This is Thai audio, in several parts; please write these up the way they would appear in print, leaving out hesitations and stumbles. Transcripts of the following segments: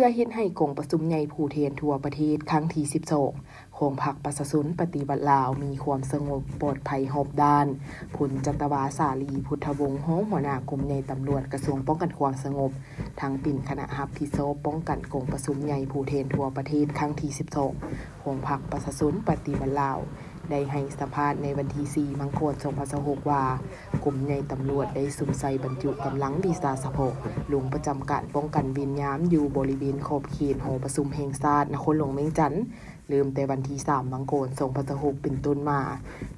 พื่อเฮ็ดให้กงประชุมใหญ่ผู้แทนทั่วประเทศครั้งที่12ของพรรคประชาชนปฏิวัติลาวมีความสงบปลอดภัยรอบด้านพลจัตวาสาลีพุทธวงศ์รองหัวหน้ากรมใหญ่ตำรวจกระทรวงป้องกันความสงบทั้งปิ่นคณะรับผิดชอบป้องกันกงประชุมใหญ่ผู้แทนทั่วประเทศครั้งที่12ของพรรคประชาชนปฏิวัติลาวได้ให้สัมภาษณ์ในวันที่4 มังกร 2026 ว่ากรมใหญ่ตำรวจได้สุ่มใส่บรรจุกำลังดีซาเฉพาะลงประจำการป้องกันเวรยามอยู่บริเวณขอบเขตหอประชุมแห่งชาตินครหลวงเวียงจันทน์เริ่มแต่วันที่3 มังกร 2026 เป็นต้นมา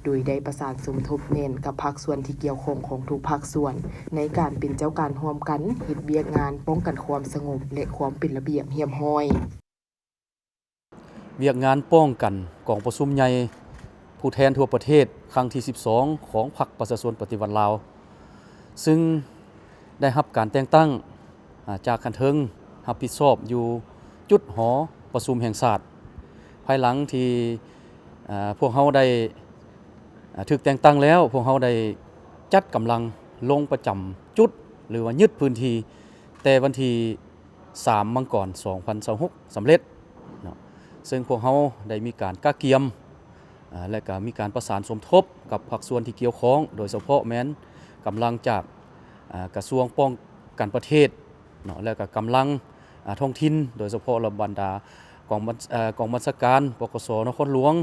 โดยได้ประสานสมทบแน่นกับภาคส่วนที่เกี่ยวข้องของทุกภาคส่วนในการเป็นเจ้าการร่วมกันเฮ็ดเวียกงานป้องกันความสงบและความเป็นระเบียบเรียบร้อยเวียกงานป้องกันกองประชุมใหญ่ผู้แทนทั่วประเทศครั้งที่12ของพรรคประชาชนปฏิวัติลาวซึ่งได้รับการแต่งตั้งจากคันเทิงรับผิดชอบอยู่จุดหอประชุมแห่งชาติภายหลังที่พวกเขาได้ถูกแต่งตั้งแล้วพวกเขาได้จัดกำลังลงประจำจุดหรือว่ายึดพื้นที่แต่วันที่3 มังกร 2026 สำเร็จซึ่งพวกเขาได้มีการกะเกียมและก็มีการประสานสมทบกับภาคส่วนที่เกี่ยวข้องโดยเฉพาะแม้นกำลังจากกระทรวงป้องกันประเทศและก็กำลังท้องถิ่นโดยเฉพาะบรรดากองบัญชาการปกส.นครหลวง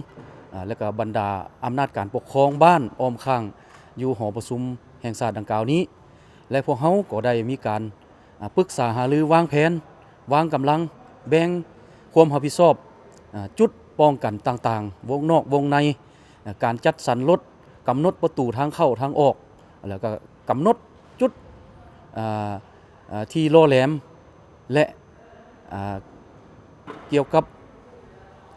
และก็บรรดาอำนาจการปกครองบ้านอ้อมข้างอยู่หอประชุมแห่งชาติดังกล่าวนี้และพวกเขาก็ได้มีการปรึกษาหารือวางแผนวางกำลังแบ่งความรับผิดชอบจุดป้องกันต่างๆวงนอกวงในการจัดสรรรถกำหนดประตูทางเข้าทางออกแล้วก็กำหนดจุดที่ล่อแหลมและเกี่ยวกับ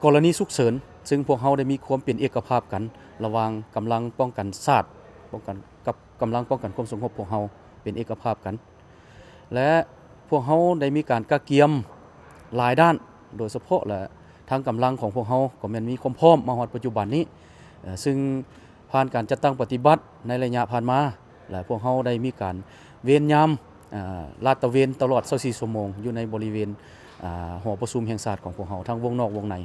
กรณีฉุกเฉินซึ่งพวกเขาได้มีความเป็นเอกภาพกันระหว่างกำลังป้องกันชาติป้องกันกับกำลังป้องกันความสงบพวกเขาเป็นเอกภาพกันและพวกเขาได้มีการกะเกียมหลายด้านโดยเฉพาะและทางกำลังของพวกเขาก็แม่นมีความพร้อมมาฮอดปัจจุบันนี้ซึ่งผ่านการจัดตั้งปฏิบัติในระยะผ่านมาและพวกเขาได้มีการเวรยามลาดตระเวนตลอด24 ชั่วโมงอยู่ในบริเวณหอประชุมแห่งชาติของพวกเขาทั้งวงนอกวงใน